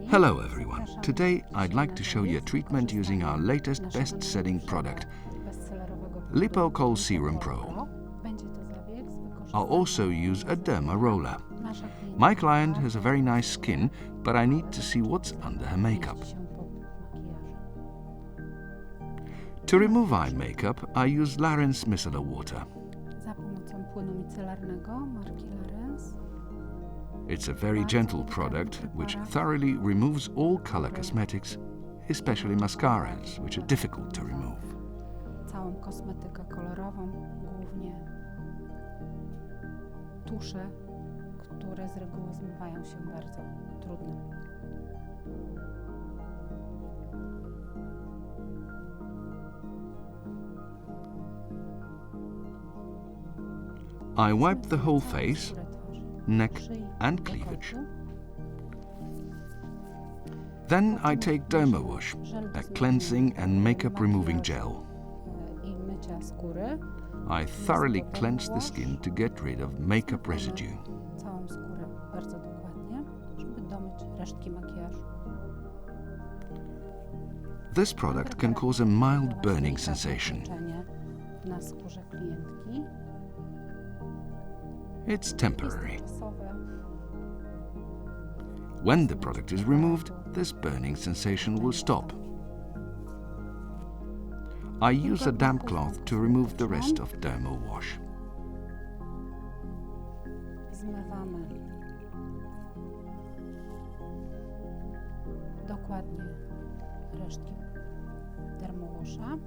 Hello everyone. Today I'd like to show you a treatment using our latest best-selling product, LipoColl Serum Pro. I'll also use a roller. My client has a very nice skin, but I need to see what's under her makeup. To remove eye makeup, I use Larens micellar water. It's a very gentle product which thoroughly removes all color cosmetics, especially mascaras, which are difficult to remove. Całą kosmetykę kolorową, głównie tusze, które z reguły zmywają się bardzo trudno. I wipe the whole face, neck and cleavage. Then I take Dermawash, a cleansing and makeup removing gel. I thoroughly cleanse the skin to get rid of makeup residue. Całą skórę bardzo dokładnie, żeby domyć resztki makijażu. This product can cause a mild burning sensation. Na skórze klientki. It's temporary. When the product is removed, this burning sensation will stop. I use a damp cloth to remove the rest of Dermawash. Zmywamy dokładnie resztki Dermawasha.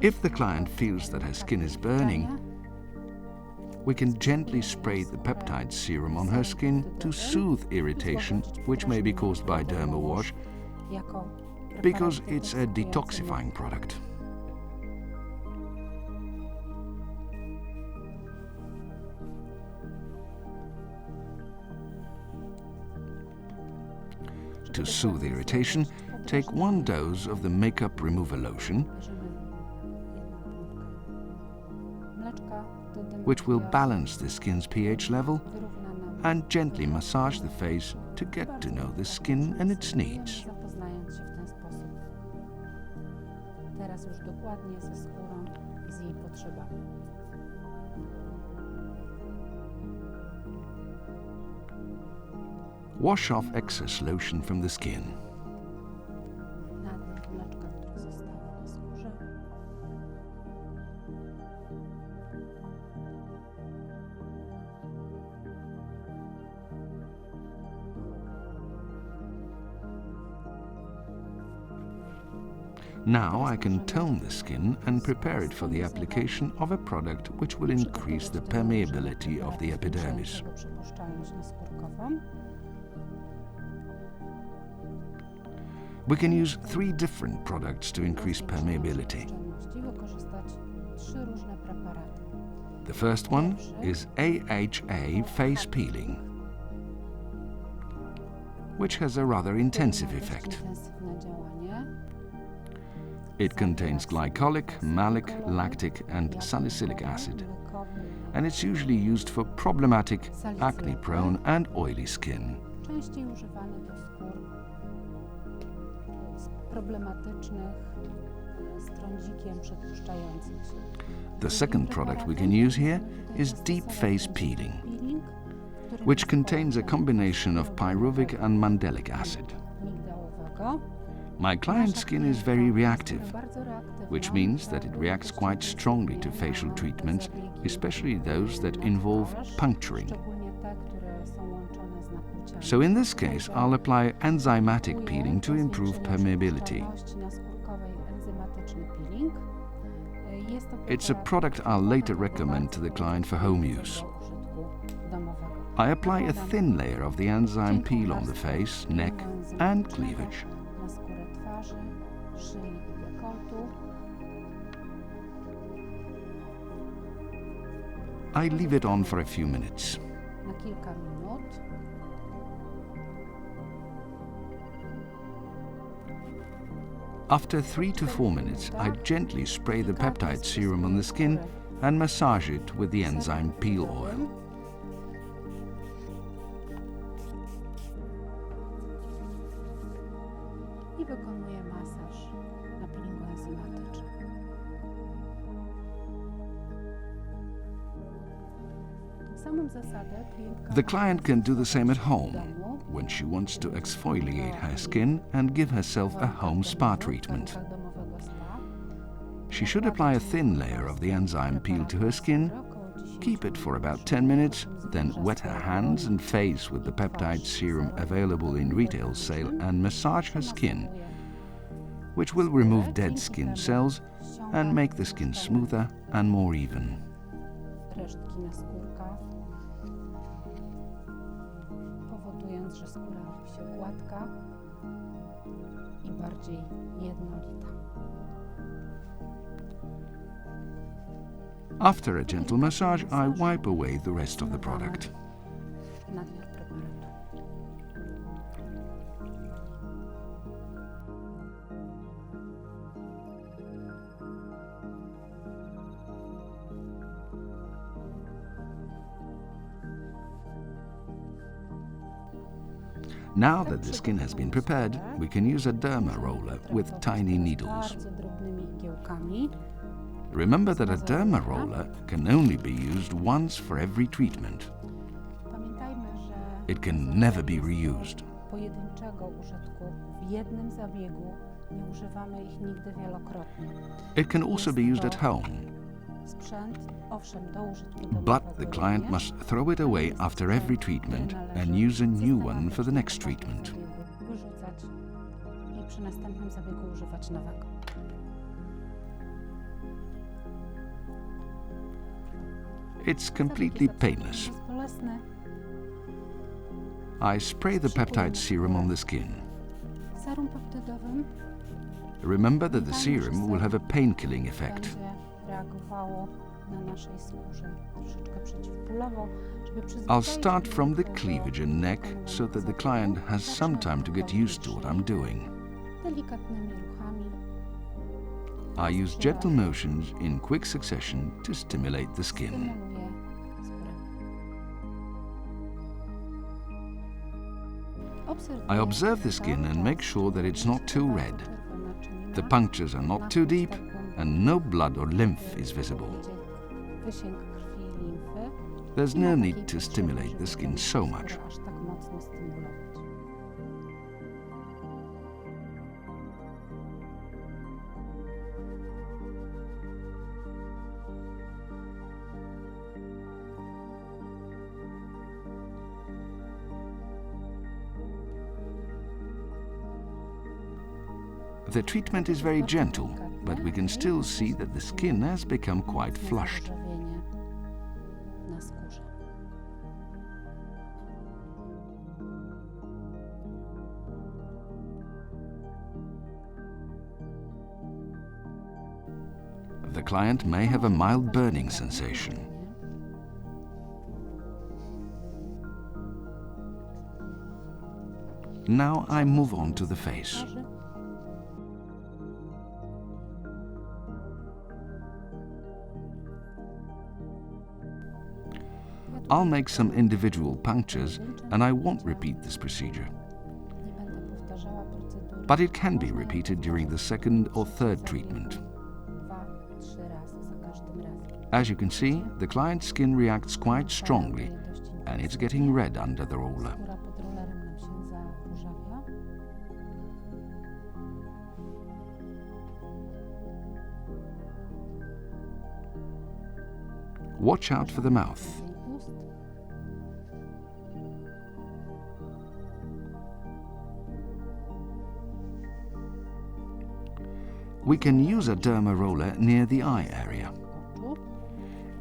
If the client feels that her skin is burning, we can gently spray the peptide serum on her skin to soothe irritation, which may be caused by Dermawash, because it's a detoxifying product. To soothe irritation, take 1 dose of the makeup remover lotion, which will balance the skin's pH level, and gently massage the face to get to know the skin and its needs. Teraz już dokładnie ze skórą i z jej potrzebami. Wash off excess lotion from the skin. Nadmiar mleczka, które zostało na skórze. Now I can tone the skin and prepare it for the application of a product which will increase the permeability of the epidermis. We can use 3 different products to increase permeability. The first one is AHA face peeling, which has a rather intensive effect. It contains glycolic, malic, lactic and salicylic acid, and it's usually used for problematic, acne-prone and oily skin. The second product we can use here is deep face peeling, which contains a combination of pyruvic and mandelic acid. My client's skin is very reactive, which means that it reacts quite strongly to facial treatments, especially those that involve puncturing. So in this case, I'll apply enzymatic peeling to improve permeability. It's a product I'll later recommend to the client for home use. I apply a thin layer of the enzyme peel on the face, neck and cleavage. I leave it on for a few minutes. After 3 to 4 minutes, I gently spray the peptide serum on the skin and massage it with the enzyme peel oil. I wykonuję masaż na peelingu enzymatycznym. Samą zasadę klientka The client can do the same at home when she wants to exfoliate her skin and give herself a home spa treatment. She should apply a thin layer of the enzyme peel to her skin, keep it for about 10 minutes, then wet her hands and face with the peptide serum available in retail sale and massage her skin, which will remove dead skin cells and make the skin smoother and more even. Resztki naskórka, powodując, że skóra robi się gładka i bardziej jednolita. After a gentle massage, I wipe away the rest of the product. Nadmiar preparatu. Now that the skin has been prepared, we can use a derma roller with tiny needles. Bardzo drobnymi igiełkami. Remember that a derma roller can only be used once for every treatment. Pamiętajmy, że It can never be reused. pojedynczego użytku w jednym zabiegu nie używamy ich nigdy wielokrotnie. It can also be used at home, Sprzęt, owszem, do użytku but domowego the client również, must throw it away after every treatment and use a new one for the next treatment. wyrzucać i przy następnym zabiegu używać nowego. It's completely painless. Bezbolesne. I spray the peptide serum on the skin. Serum peptydowym Remember that the serum will have a pain-killing effect. będzie reagowało na naszej skórze troszeczkę przeciwbólowo, żeby I'll przyzwyczaić start from the do cleavage and neck so that the client has some time to get used to what I'm doing. delikatnymi ruchami. I use gentle motions in quick succession to stimulate the skin. Stymuluję skórę. I observe the skin and make sure that it's not too red. The punctures are not too deep and no blood or lymph is visible. Wysięg krwi i limfy. There's no need to stimulate the skin so much. Aż tak mocno stymulować. The treatment is very gentle, but we can still see that the skin has become quite flushed. Zażywienie na skórze. The client may have a mild burning sensation. Now I move on to the face. I'll make some individual punctures and I won't repeat this procedure. Nie będę powtarzała procedury But it can be repeated during the second or third treatment. 2-3 razy za każdym razem. As you can see, the client's skin reacts quite strongly and it's getting red under the roller. Skóra pod rollerem nam się zaróżawia. Watch out for the mouth. Ust. We can use a derma roller near the eye area. Oczu.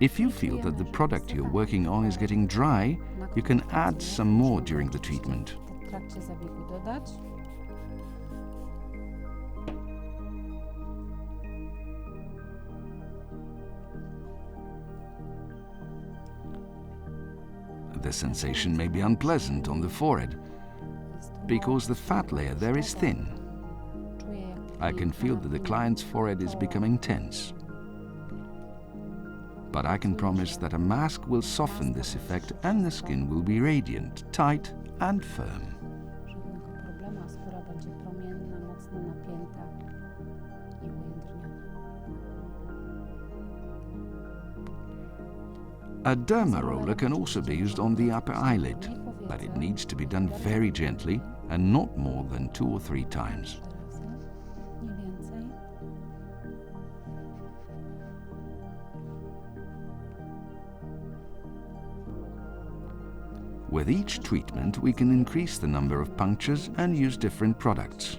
If you feel that the product you're working on is getting dry, you can add some more during the treatment. W trakcie zabiegu dodać. The sensation may be unpleasant on the forehead because the fat layer there is thin. Czuję, jak I can feel that the client's forehead is becoming tense. but I can promise that a mask will soften this effect and the skin will be radiant, tight and firm. Żadnego problemu, a skóra będzie promienna, mocno napięta i ujędrniona. A derma roller can also be used on the upper eyelid, but it needs to be done very gently and not more than 2 or 3 times. Nie więcej. With each treatment, we can increase the number of punctures and use different products.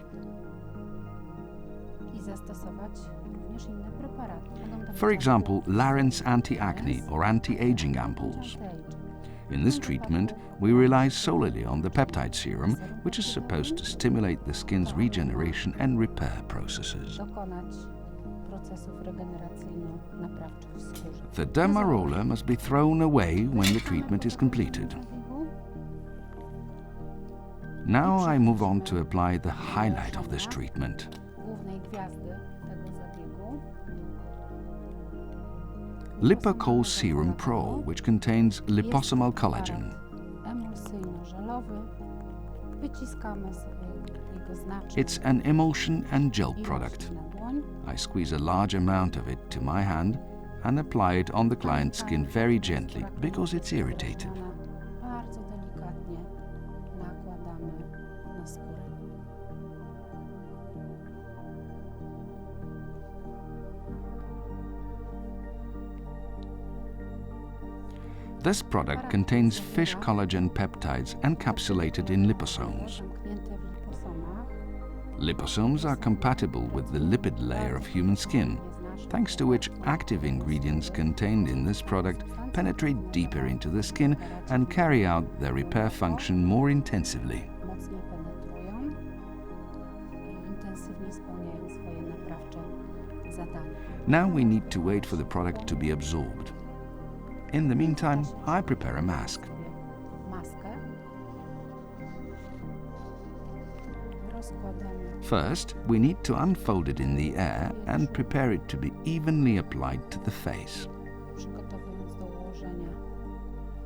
I zastosować również inne preparaty. For example, Larens anti-acne or anti-aging ampoules. In this treatment, we rely solely on the peptide serum, which is supposed to stimulate the skin's regeneration and repair processes. Dokonać procesów regeneracyjno-naprawczych w skórze. The derma roller must be thrown away when the treatment is completed. Now I move on to apply the highlight of this treatment. Głównej gwiazdy tego zabiegu. LipoColl Serum Pro, which contains liposomal collagen. Emulsyjno-żelowy. Wyciskamy sobie jego znaczek. It's an emulsion and gel i product. na dłoń. I squeeze a large amount of it to my hand and apply it on the client's skin very gently because it's irritated. Bardzo delikatnie nakładamy na skórę. This product contains fish collagen peptides encapsulated in liposomes. Zamknięte w liposomach. Liposomes are compatible with the lipid layer of human skin, thanks to which active ingredients contained in this product penetrate deeper into the skin and carry out their repair function more intensively. Mocniej penetrują i intensywnie spełniają swoje naprawcze zadania. Now we need to wait for the product to be absorbed. In the meantime, I prepare a mask. Maskę rozkładamy. First, we need to unfold it in the air and prepare it to be evenly applied to the face. Przygotowując do ułożenia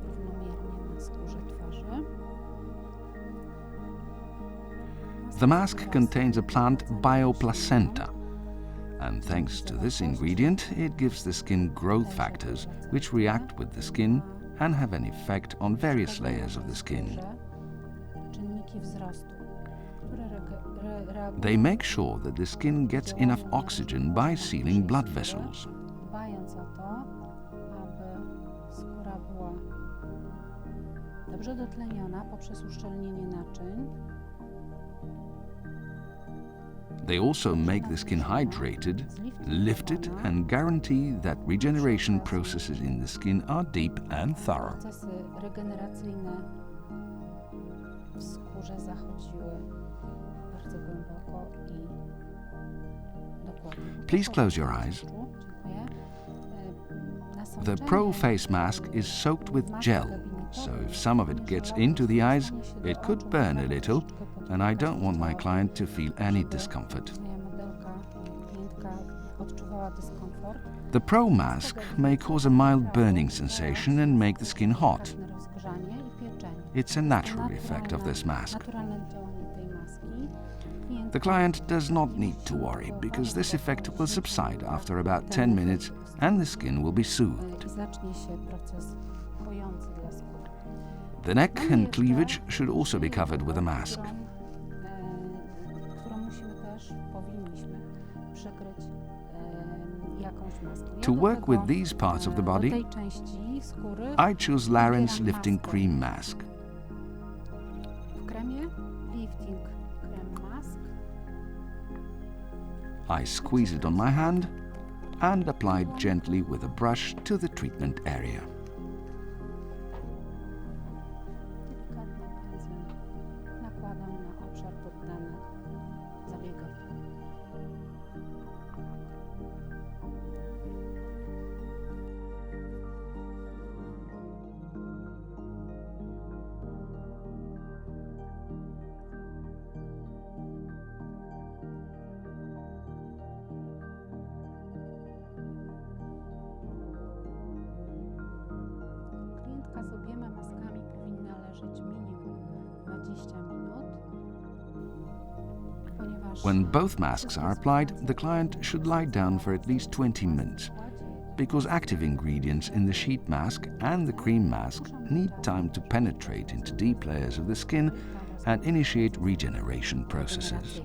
równomiernie na skórze twarzy. The mask contains a plant bioplacenta, and thanks to this ingredient, it gives the skin growth factors which react with the skin and have an effect on various layers of the skin. Czynniki wzrostu, które reagują, They make sure that the skin gets enough oxygen by sealing blood vessels. dbając o to, aby skóra była dobrze dotleniona poprzez uszczelnienie naczyń. They also make the skin hydrated, lifted, and guarantee that regeneration processes in the skin are deep and thorough. Procesy regeneracyjne w skórze zachodziły bardzo głęboko i dokładnie. Please close your eyes. Dziękuję. The Nasączenie Pro face mask is soaked with gel, so if some of it gets into the eyes, it could burn a little, and I don't want my client to feel any discomfort. Moja modelka, klientka odczuwała dyskomfort. The Pro mask may cause a mild burning sensation and make the skin hot. Delikatne rozgrzanie i pieczenie. It's a natural effect of this mask. Naturalne działanie tej maski. Klientka The client does not need to worry because this effect will subside after about 10 minutes and the skin will be soothed. zacznie się proces kojący dla skóry. The neck and cleavage should also be covered with a mask. Którą musimy też, powinniśmy przykryć jakąś maską. Ja To do work tego, with these parts of the body, do tej części skóry I choose Larens wybieram Lifting maskę. Cream Mask. W kremie Lifting Cream Mask I squeeze it on my hand and apply it gently with a brush to the treatment area. delikatnym pędzlem nakładam na obszar poddany zabiegowi. When both masks are applied, the client should lie down for at least 20 minutes, because active ingredients in the sheet mask and the cream mask need time to penetrate into deep layers of the skin and initiate regeneration processes.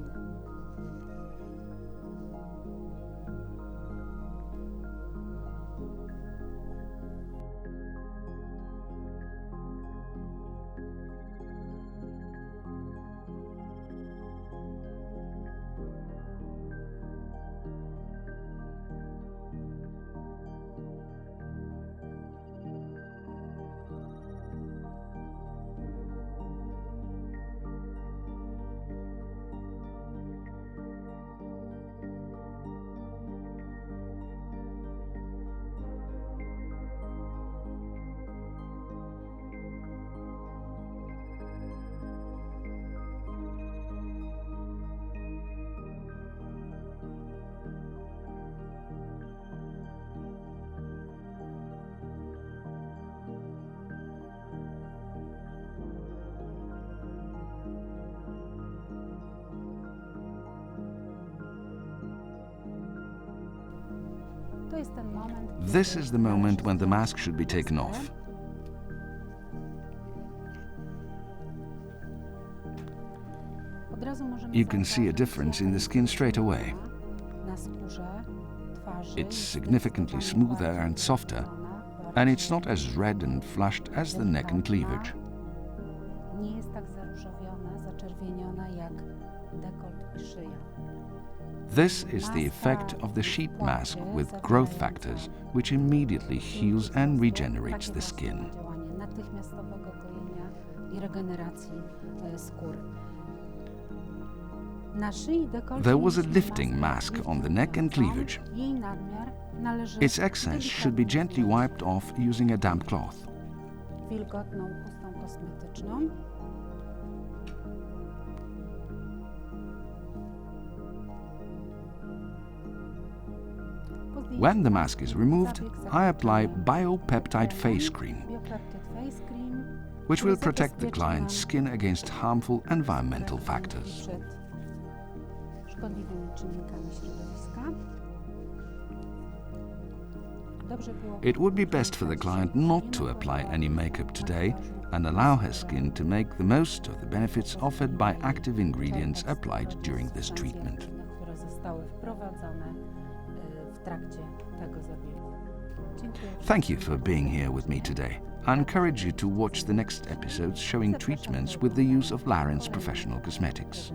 This is the moment when the mask should be taken off. You can see a difference in the skin straight away. It's significantly smoother and softer, and it's not as red and flushed as the neck and cleavage. This is the effect of the sheet mask with growth factors, which immediately heals and regenerates the skin. There was a lifting mask on the neck and cleavage. Its excess should be gently wiped off using a damp cloth. When the mask is removed, I apply Biopeptide face cream, which will protect the client's skin against harmful environmental factors. It would be best for the client not to apply any makeup today and allow her skin to make the most of the benefits offered by active ingredients applied during this treatment. Thank you for being here with me today. I encourage you to watch the next episodes showing treatments with the use of Larens Professional Cosmetics.